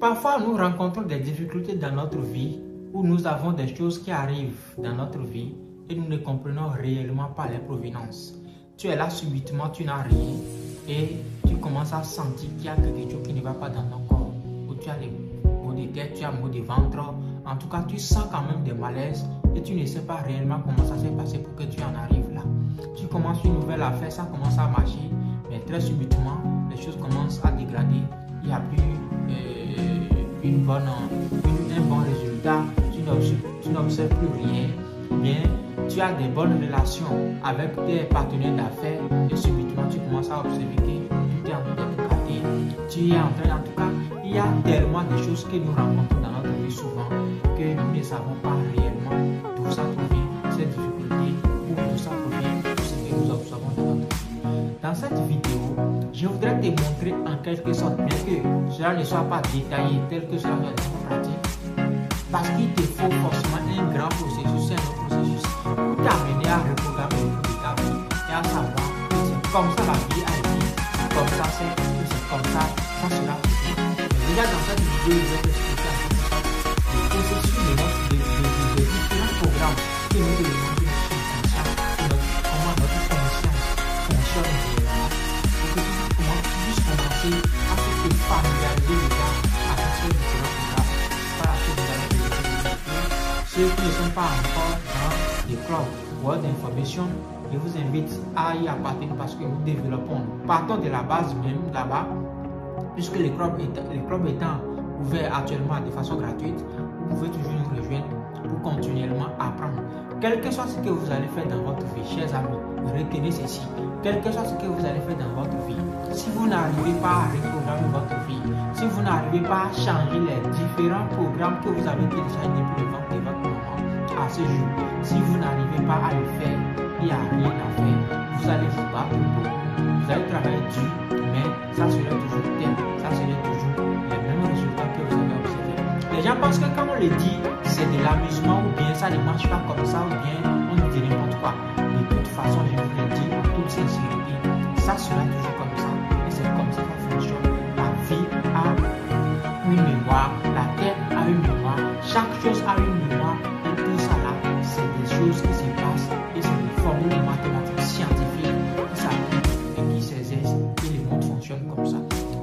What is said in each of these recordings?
Parfois, nous rencontrons des difficultés dans notre vie où nous avons des choses qui arrivent dans notre vie et nous ne comprenons réellement pas les provenances. Tu es là subitement, tu n'as rien et tu commences à sentir qu'il y a quelque chose qui ne va pas dans ton corps. Ou tu as des maux de tête, tu as des maux de ventre. En tout cas, tu sens quand même des malaises et tu ne sais pas réellement comment ça s'est passé pour que tu en arrives là. Tu commences une nouvelle affaire, ça commence à marcher, mais très subitement, les choses commencent à dégrader. Il n'y a plus un bon résultat, tu n'observes plus rien. Bien, tu as des bonnes relations avec tes partenaires d'affaires et subitement tu commences à observer que tout est en train d'être gâté. Tu es en train, en tout cas, il y a tellement de choses que nous rencontrons dans notre vie souvent que nous ne savons pas réellement d'où ça provient, ces difficultés, ou d'où ça provient, tout ce que nous observons dans notre vie. Dans cette vidéo, je voudrais te montrer en quelque sorte, bien que cela ne soit pas détaillé tel que cela doit être pratique, parce qu'il te faut forcément un grand processus, un autre processus pour t'amener à reprogrammer le de ta vie et à savoir que c'est comme ça la vie a été, comme ça c'est comme ça sera toujours. Déjà dans cette vidéo, je vais t'expliquer un peu le processus de différents programmes que nous devons de notre subconscient, comment notre conscience fonctionne réellement, pour que tu puisses commencer à te familiariser déjà avec ces différents programmes. Par la suite, nous allons te développer. Ceux qui ne sont pas encore dans les clubs World Information, je vous invite à y appartenir parce que nous développons. Partons de la base même là-bas, puisque les clubs étant ouverts actuellement de façon gratuite, vous pouvez toujours nous rejoindre pour continuellement apprendre. Quel que soit ce que vous allez faire dans votre vie, chers amis, retenez ceci. Quel que soit ce que vous allez faire dans votre vie, si vous n'arrivez pas à reprogrammer votre vie, si vous n'arrivez pas à changer les différents programmes que vous avez téléchargés depuis le ventre de votre maman à ce jour, si vous n'arrivez pas à le faire, il n'y a rien à faire. Vous allez vous battre beaucoup, vous allez travailler dur, mais ça serait toujours tel, ça serait toujours les mêmes résultats que vous avez observés. Les gens pensent que quand on le dit, c'est de l'amusement ou bien ça ne marche pas comme ça ou bien on dit n'importe quoi. De toute façon, je vous le dis en toute sincérité, ça sera toujours comme ça et c'est comme ça que ça fonctionne. La vie a une mémoire, la terre a une mémoire, chaque chose a une mémoire et tout ça là, c'est des choses qui se passent et c'est des formules mathématiques scientifiques qui s'appliquent et qui s'exercent et le monde fonctionne comme ça.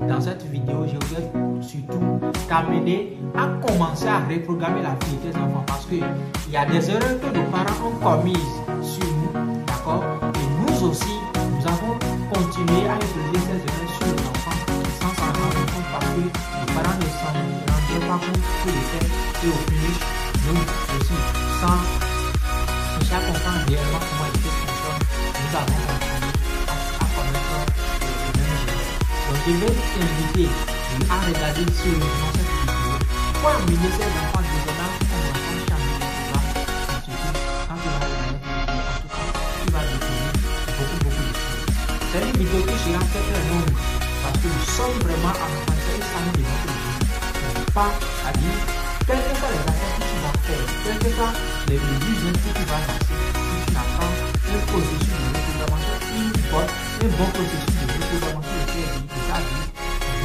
Dans cette vidéo, je voudrais surtout t'amener à commencer à reprogrammer la vie de tes enfants parce qu'il y a des erreurs que nos parents ont commises sur nous, d'accord? Et nous aussi, nous avons continué à utiliser ces erreurs sur nos enfants sans s'en rendre compte parce que nos parents ne s'en rendaient pas compte pour le faire et au finish, nous aussi, sans chercher à comprendre réellement comment les choses fonctionnent, nous avons continué à commettre les mêmes erreurs. Donc je vais t'inviter à regarder sérieusement cette vidéo pour amener ces enfants désormais à changer les programmes. Surtout quand tu vas regarder cette vidéo, en tout cas, tu vas découvrir beaucoup de choses. C'est une vidéo qui sera très longue parce que nous sommes vraiment à passer une année de notre vie. Pas à dire, quelles que soient les affaires que tu vas faire, quels que soient les business que tu vas lancer, si tu n'as pas un processus de reprogrammation, un bon processus de reprogrammation de ta vie,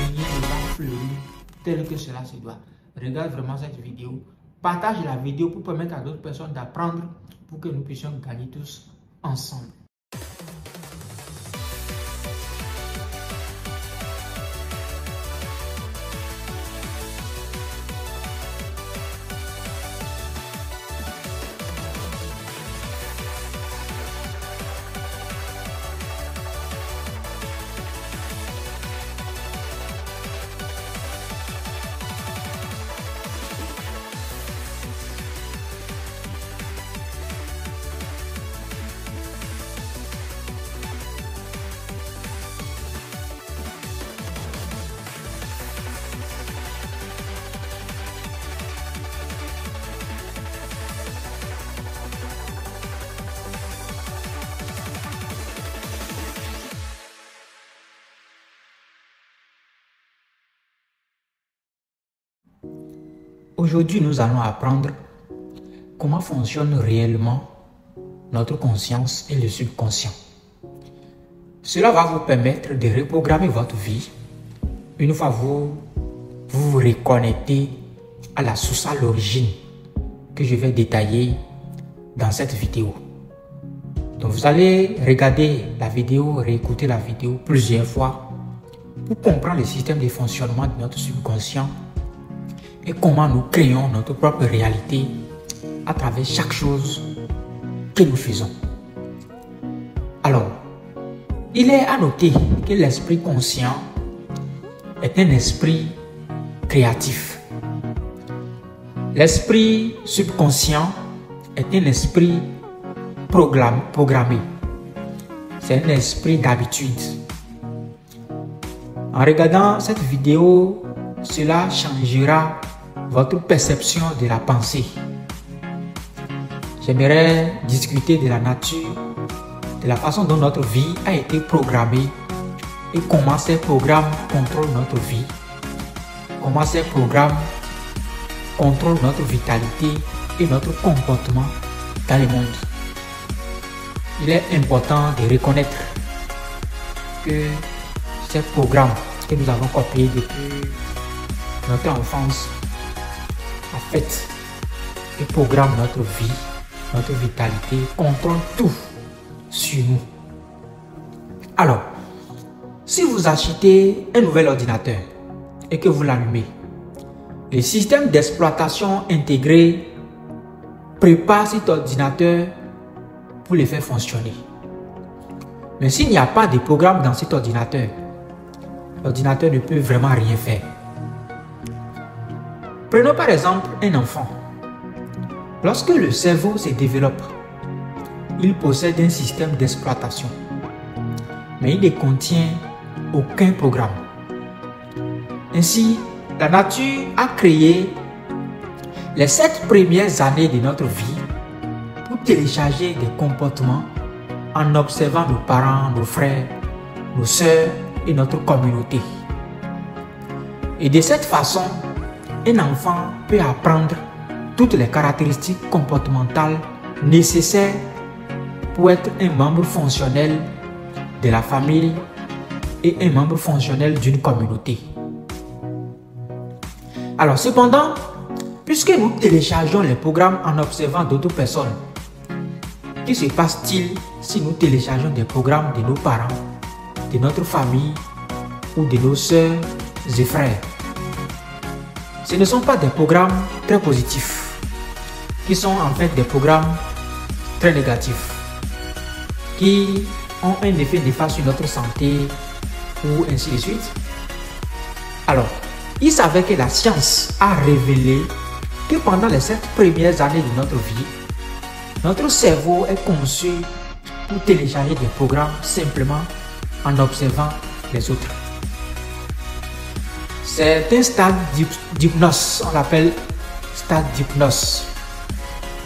rien ne va fleurir tel que cela se doit. Regarde vraiment cette vidéo, partage la vidéo pour permettre à d'autres personnes d'apprendre pour que nous puissions gagner tous ensemble. Aujourd'hui, nous allons apprendre comment fonctionne réellement notre conscience et le subconscient. Cela va vous permettre de reprogrammer votre vie une fois vous reconnecter à la source, à l'origine que je vais détailler dans cette vidéo. Donc vous allez regarder la vidéo, réécouter la vidéo plusieurs fois pour comprendre le système de fonctionnement de notre subconscient et comment nous créons notre propre réalité à travers chaque chose que nous faisons. Alors, il est à noter que l'esprit conscient est un esprit créatif. L'esprit subconscient est un esprit programmé. C'est un esprit d'habitude. En regardant cette vidéo, cela changera votre perception de la pensée. J'aimerais discuter de la nature, de la façon dont notre vie a été programmée et comment ces programmes contrôlent notre vie, comment ces programmes contrôlent notre vitalité et notre comportement dans le monde. Il est important de reconnaître que ces programmes que nous avons copiés depuis notre enfance affectent et programment notre vie, notre vitalité, contrôlent tout sur nous. Alors, si vous achetez un nouvel ordinateur et que vous l'allumez, le système d'exploitation intégré prépare cet ordinateur pour le faire fonctionner. Mais s'il n'y a pas de programme dans cet ordinateur, l'ordinateur ne peut vraiment rien faire. Prenons par exemple un enfant. Lorsque le cerveau se développe, il possède un système d'exploitation, mais il ne contient aucun programme. Ainsi, la nature a créé les 7 premières années de notre vie pour télécharger des comportements en observant nos parents, nos frères, nos sœurs et notre communauté. Et de cette façon, un enfant peut apprendre toutes les caractéristiques comportementales nécessaires pour être un membre fonctionnel de la famille et un membre fonctionnel d'une communauté. Alors cependant, puisque nous téléchargeons les programmes en observant d'autres personnes, que se passe-t-il si nous téléchargeons des programmes de nos parents, de notre famille ou de nos sœurs et frères? Ce ne sont pas des programmes très positifs, qui sont en fait des programmes très négatifs, qui ont un effet néfaste sur notre santé ou ainsi de suite. Alors, il s'avère que la science a révélé que pendant les 7 premières années de notre vie, notre cerveau est conçu pour télécharger des programmes simplement en observant les autres. C'est un stade d'hypnose, on l'appelle stade d'hypnose,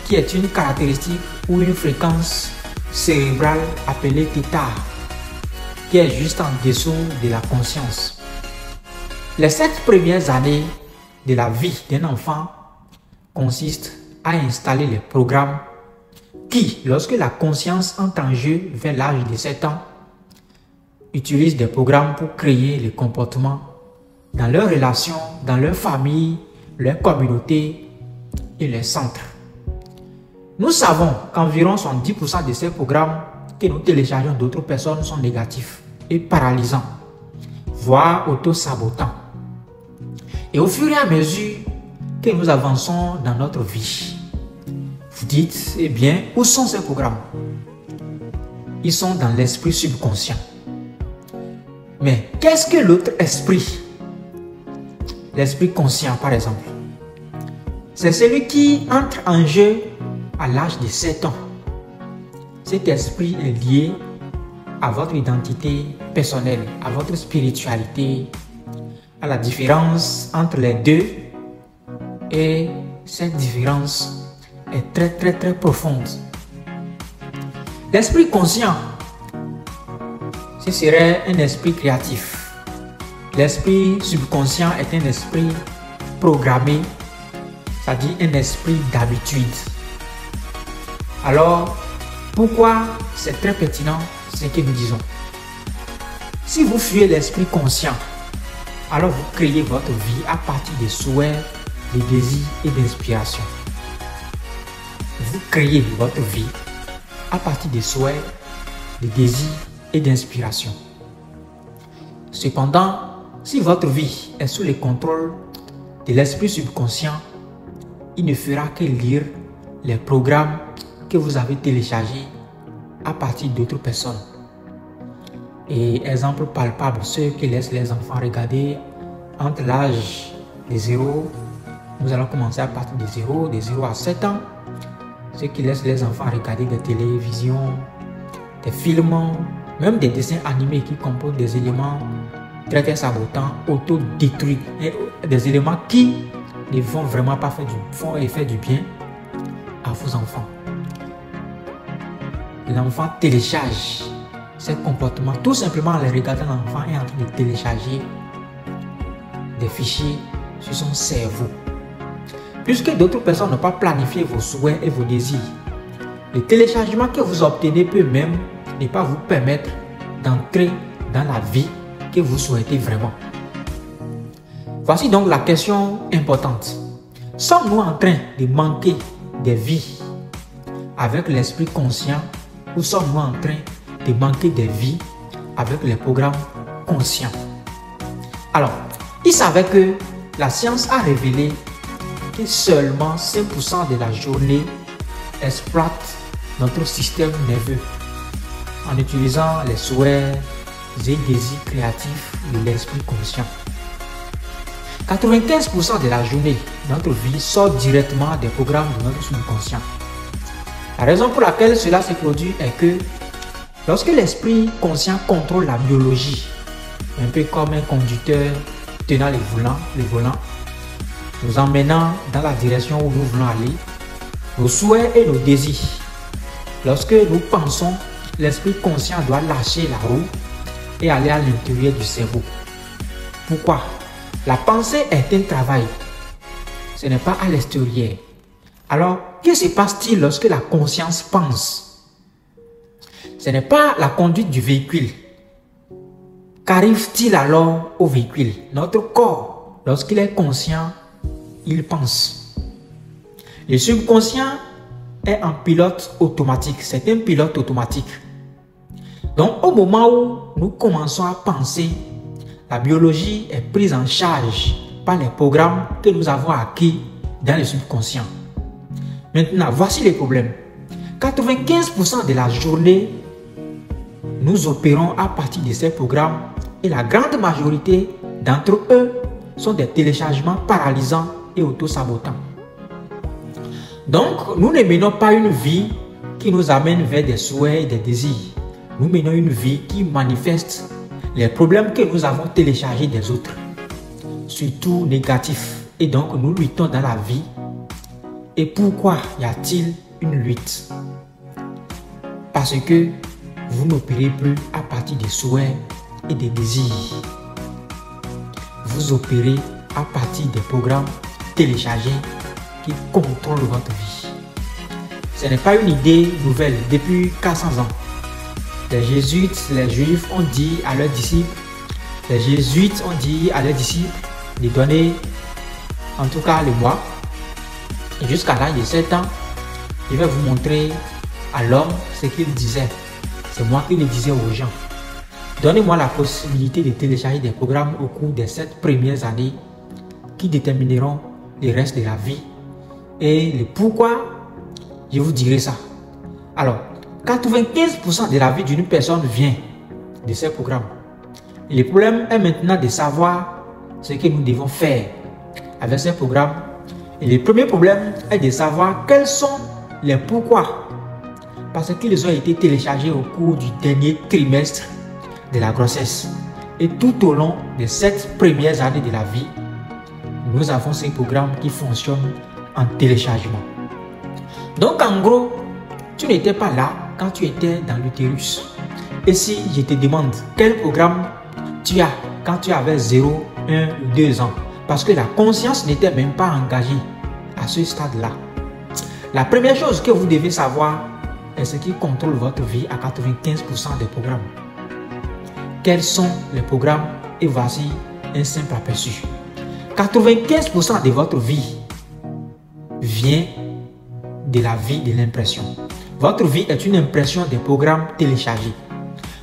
qui est une caractéristique ou une fréquence cérébrale appelée θ, qui est juste en dessous de la conscience. Les 7 premières années de la vie d'un enfant consistent à installer les programmes qui, lorsque la conscience entre en jeu vers l'âge de 7 ans, utilisent des programmes pour créer les comportements dans leurs relations, dans leur famille, leur communauté et les centres. Nous savons qu'environ 70% de ces programmes que nous téléchargeons d'autres personnes sont négatifs et paralysants, voire auto-sabotants. Et au fur et à mesure que nous avançons dans notre vie, vous dites, eh bien, où sont ces programmes? Ils sont dans l'esprit subconscient. Mais qu'est-ce que l'autre esprit? L'esprit conscient, par exemple. C'est celui qui entre en jeu à l'âge de 7 ans. Cet esprit est lié à votre identité personnelle, à votre spiritualité, à la différence entre les deux. Et cette différence est très profonde. L'esprit conscient, ce serait un esprit créatif. L'esprit subconscient est un esprit programmé, c'est-à-dire un esprit d'habitude. Alors, pourquoi c'est très pertinent ce que nous disons? Si vous fuyez l'esprit conscient, Alors vous créez votre vie à partir des souhaits, des désirs et d'inspiration. Vous créez votre vie à partir des souhaits, des désirs et d'inspiration. Cependant, si votre vie est sous le contrôle de l'esprit subconscient, il ne fera que lire les programmes que vous avez téléchargés à partir d'autres personnes. Et exemple palpable, ceux qui laissent les enfants regarder entre l'âge de 0, nous allons commencer à partir de 0 à 7 ans. Ceux qui laissent les enfants regarder des télévisions, des films, même des dessins animés qui composent des éléments très sabotants, autodétruits, des éléments qui ne vont vraiment pas faire effet du bien à vos enfants. L'enfant télécharge ces comportements tout simplement en les regardant. L'enfant est en train de télécharger des fichiers sur son cerveau. Puisque d'autres personnes n'ont pas planifié vos souhaits et vos désirs, le téléchargement que vous obtenez peut même ne pas vous permettre d'entrer dans la vie que vous souhaitez vraiment. Voici donc la question importante. Sommes-nous en train de manquer des vies avec l'esprit conscient ou sommes-nous en train de manquer des vies avec les programmes conscients? Alors, il s'avère que la science a révélé que seulement 5% de la journée exploite notre système nerveux en utilisant les souhaits et désirs créatifs de l'esprit conscient. 95% de la journée de notre vie sort directement des programmes de notre subconscient. La raison pour laquelle cela se produit est que lorsque l'esprit conscient contrôle la biologie, un peu comme un conducteur tenant le volant, nous emmenant dans la direction où nous voulons aller, nos souhaits et nos désirs. Lorsque nous pensons, l'esprit conscient doit lâcher la roue et aller à l'intérieur du cerveau. Pourquoi? La pensée est un travail. Ce n'est pas à l'extérieur. Alors, que se passe-t-il lorsque la conscience pense? Ce n'est pas la conduite du véhicule. Qu'arrive-t-il alors au véhicule? Notre corps, lorsqu'il est conscient, il pense. Le subconscient est un pilote automatique. C'est un pilote automatique. Donc, au moment où nous commençons à penser, la biologie est prise en charge par les programmes que nous avons acquis dans le subconscient. Maintenant, voici les problèmes. 95% de la journée, nous opérons à partir de ces programmes et la grande majorité d'entre eux sont des téléchargements paralysants et auto-sabotants. Donc, nous ne menons pas une vie qui nous amène vers des souhaits et des désirs. Nous menons une vie qui manifeste les problèmes que nous avons téléchargés des autres, surtout négatifs. Et donc, nous luttons dans la vie. Et pourquoi y a-t-il une lutte? Parce que vous n'opérez plus à partir des souhaits et des désirs. Vous opérez à partir des programmes téléchargés qui contrôlent votre vie. Ce n'est pas une idée nouvelle depuis 400 ans. Les jésuites, les juifs ont dit à leurs disciples, de donner en tout cas le mois. Et jusqu'à l'âge de 7 ans, je vais vous montrer à l'homme ce qu'il disait. C'est moi qui le disais aux gens. Donnez-moi la possibilité de télécharger des programmes au cours des 7 premières années qui détermineront le reste de la vie. Et le pourquoi, je vous dirai ça. Alors, 95% de la vie d'une personne vient de ces programmes. Et le problème est maintenant de savoir ce que nous devons faire avec ces programmes. Et le premier problème est de savoir quels sont les pourquoi. Parce qu'ils ont été téléchargés au cours du dernier trimestre de la grossesse. Et tout au long des 7 premières années de la vie, nous avons ces programmes qui fonctionnent en téléchargement. Donc en gros, tu n'étais pas là quand tu étais dans l'utérus. Et si je te demande quel programme tu as quand tu avais 0, 1 ou 2 ans, parce que la conscience n'était même pas engagée à ce stade-là. La première chose que vous devez savoir est ce qui contrôle votre vie à 95% des programmes. Quels sont les programmes? Et voici un simple aperçu. 95% de votre vie vient de la vie de l'impression. Votre vie est une impression des programmes téléchargés.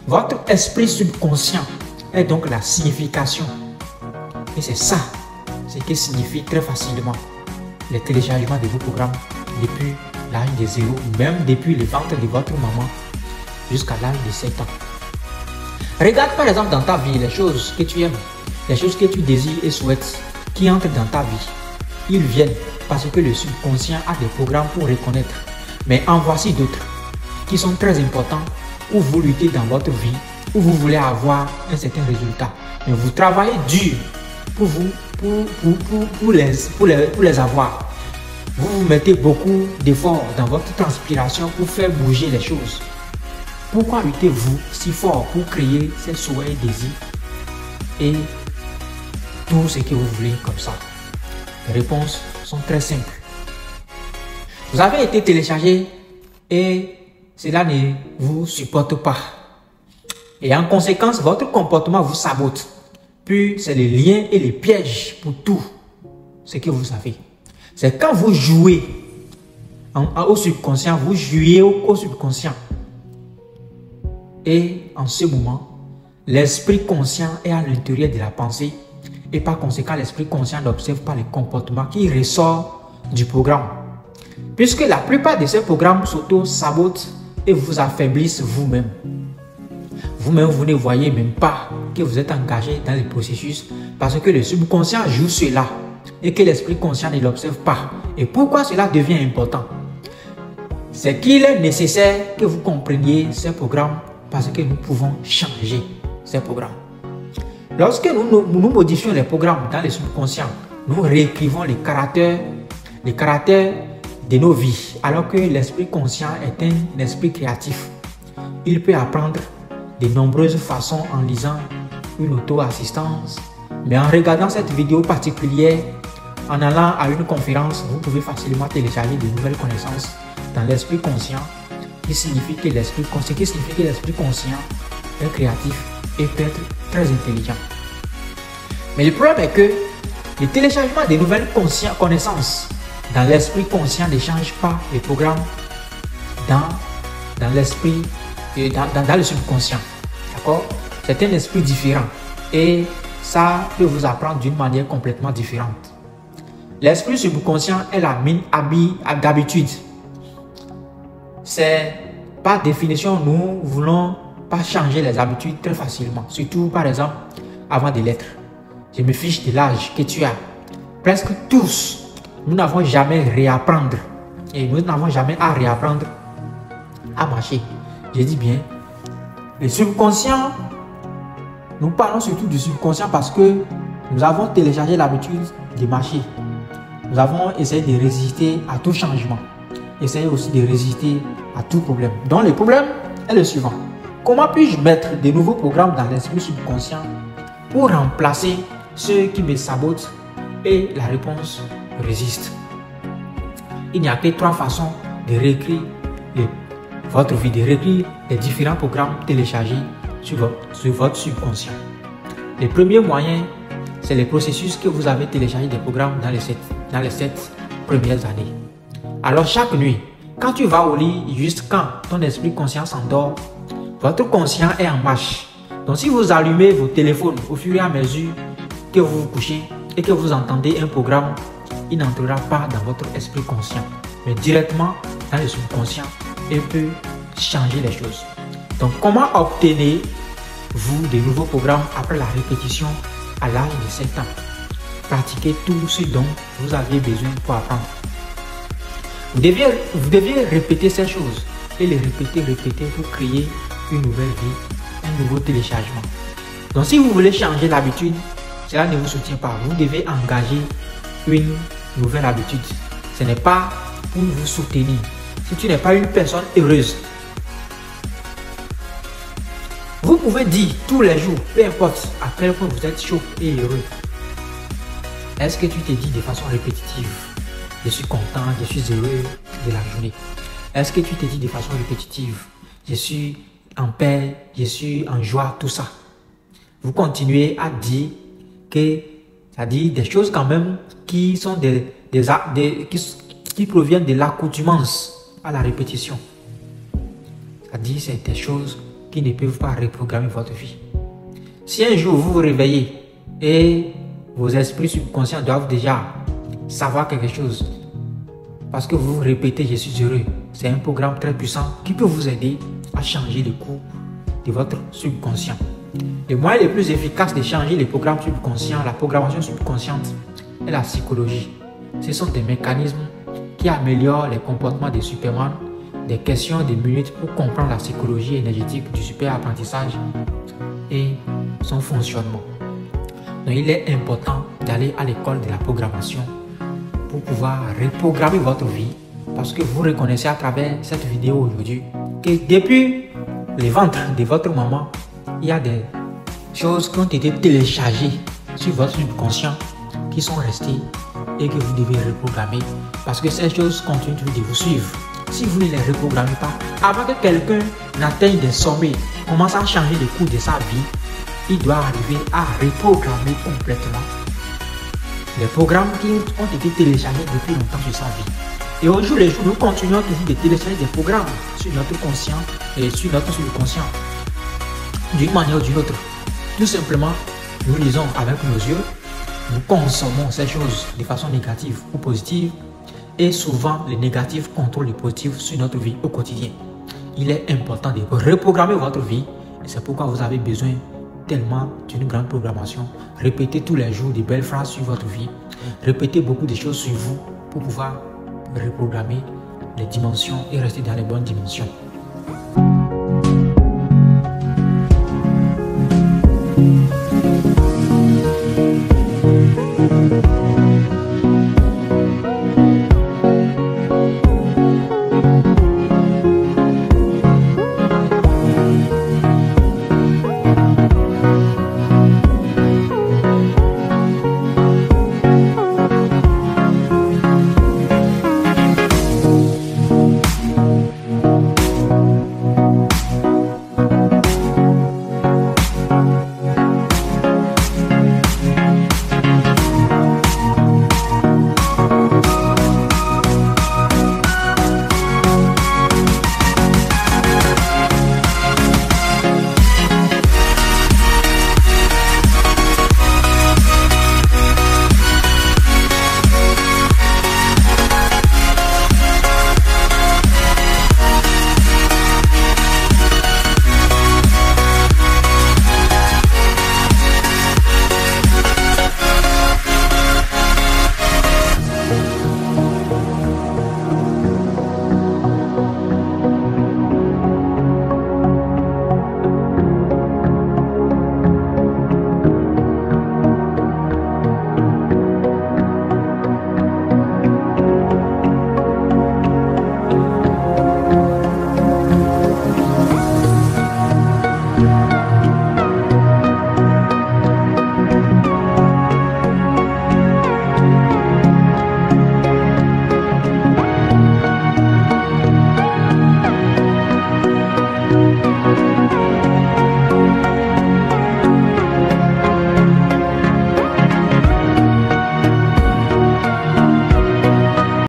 Votre esprit subconscient est donc la signification. Et c'est ça, ce qui signifie très facilement les téléchargements de vos programmes depuis l'âge de 0, même depuis le ventre de votre maman jusqu'à l'âge de 7 ans. Regarde par exemple dans ta vie les choses que tu aimes, les choses que tu désires et souhaites qui entrent dans ta vie. Ils viennent parce que le subconscient a des programmes pour reconnaître. Mais en voici d'autres qui sont très importants où vous luttez dans votre vie, où vous voulez avoir un certain résultat. Mais vous travaillez dur pour les avoir. Vous vous mettez beaucoup d'efforts dans votre transpiration pour faire bouger les choses. Pourquoi luttez-vous si fort pour créer ces souhaits et désirs et tout ce que vous voulez comme ça? Les réponses sont très simples. Vous avez été téléchargé et cela ne vous supporte pas. Et en conséquence, votre comportement vous sabote. Puis c'est les liens et les pièges pour tout ce que vous savez. C'est quand vous jouez au subconscient, vous jouez au subconscient. Et en ce moment, l'esprit conscient est à l'intérieur de la pensée. Et par conséquent, l'esprit conscient n'observe pas les comportements qui ressortent du programme. Puisque la plupart de ces programmes s'auto-sabotent et vous affaiblissent vous-même. Vous-même, vous ne voyez même pas que vous êtes engagé dans le processus parce que le subconscient joue cela et que l'esprit conscient ne l'observe pas. Et pourquoi cela devient important? C'est qu'il est nécessaire que vous compreniez ces programmes parce que nous pouvons changer ces programmes. Lorsque nous modifions les programmes dans le subconscient, nous réécrivons les caractères de nos vies, alors que l'esprit conscient est un esprit créatif. Il peut apprendre de nombreuses façons en lisant une auto-assistance, mais en regardant cette vidéo particulière, en allant à une conférence, vous pouvez facilement télécharger de nouvelles connaissances dans l'esprit conscient, qui signifie que l'esprit conscient est créatif et peut être très intelligent. Mais le problème est que le téléchargement de nouvelles connaissances dans l'esprit conscient ne change pas les programmes dans l'esprit et dans le subconscient. D'accord? C'est un esprit différent et ça peut vous apprendre d'une manière complètement différente. L'esprit subconscient est la mine d'habitude. C'est par définition, nous ne voulons pas changer les habitudes très facilement. Surtout par exemple, avant de l'être. Je me fiche de l'âge que tu as. Presque tous, nous n'avons jamais réapprendre. Et nous n'avons jamais à réapprendre à marcher. Je dis bien, le subconscient, nous parlons surtout du subconscient parce que nous avons téléchargé l'habitude de marcher. Nous avons essayé de résister à tout changement. Essayé aussi de résister à tout problème. Donc le problème est le suivant. Comment puis-je mettre de nouveaux programmes dans l'esprit subconscient pour remplacer ceux qui me sabotent? Et la réponse résiste. Il n'y a que 3 façons de réécrire votre vie, de réécrire les différents programmes téléchargés sur votre subconscient. Le premier moyen, c'est le processus que vous avez téléchargé des programmes dans les 7 premières années. Alors chaque nuit, quand tu vas au lit, juste quand ton esprit conscient s'endort, votre conscient est en marche. Donc si vous allumez vos téléphones au fur et à mesure que vous vous couchez et que vous entendez un programme, il n'entrera pas dans votre esprit conscient, mais directement dans le subconscient et peut changer les choses. Donc comment obtenez-vous de nouveaux programmes après la répétition à l'âge de 7 ans? Pratiquez tout ce dont vous avez besoin pour apprendre. Vous deviez répéter ces choses et les répéter pour créer une nouvelle vie, un nouveau téléchargement. Donc si vous voulez changer l'habitude, cela ne vous soutient pas. Vous devez engager une nouvelle habitude. Ce n'est pas pour vous soutenir. Si tu n'es pas une personne heureuse, vous pouvez dire tous les jours, peu importe à quel point vous êtes chaud et heureux. Est-ce que tu te dis de façon répétitive, je suis content, je suis heureux de la journée? Est-ce que tu te dis de façon répétitive, je suis en paix, je suis en joie, tout ça? Vous continuez à dire que, c'est-à-dire des choses quand même qui sont qui proviennent de l'accoutumance à la répétition. C'est-à-dire c'est des choses qui ne peuvent pas reprogrammer votre vie. Si un jour vous vous réveillez et vos esprits subconscients doivent déjà savoir quelque chose, parce que vous vous répétez « je suis heureux », c'est un programme très puissant qui peut vous aider à changer le cours de votre subconscient. Le moyen le plus efficace de changer les programmes subconscients, la programmation subconsciente, est la psychologie. Ce sont des mécanismes qui améliorent les comportements des Superman, des questions de minutes pour comprendre la psychologie énergétique du super apprentissage et son fonctionnement. Donc il est important d'aller à l'école de la programmation pour pouvoir reprogrammer votre vie, parce que vous reconnaissez à travers cette vidéo aujourd'hui que depuis le ventre de votre maman, il y a des choses qui ont été téléchargées sur votre subconscient qui sont restées et que vous devez reprogrammer, parce que ces choses continuent de vous suivre. Si vous ne les reprogrammez pas, avant que quelqu'un n'atteigne des sommets, commence à changer le cours de sa vie, il doit arriver à reprogrammer complètement les programmes qui ont été téléchargés depuis longtemps sur sa vie. Et au jour le jour, nous continuons toujours de télécharger des programmes sur notre conscient et sur notre subconscient, d'une manière ou d'une autre. Tout simplement, nous lisons avec nos yeux, nous consommons ces choses de façon négative ou positive, et souvent les négatifs contrôlent les positifs sur notre vie au quotidien. Il est important de reprogrammer votre vie, et c'est pourquoi vous avez besoin tellement d'une grande programmation. Répétez tous les jours des belles phrases sur votre vie, répétez beaucoup de choses sur vous pour pouvoir reprogrammer les dimensions et rester dans les bonnes dimensions.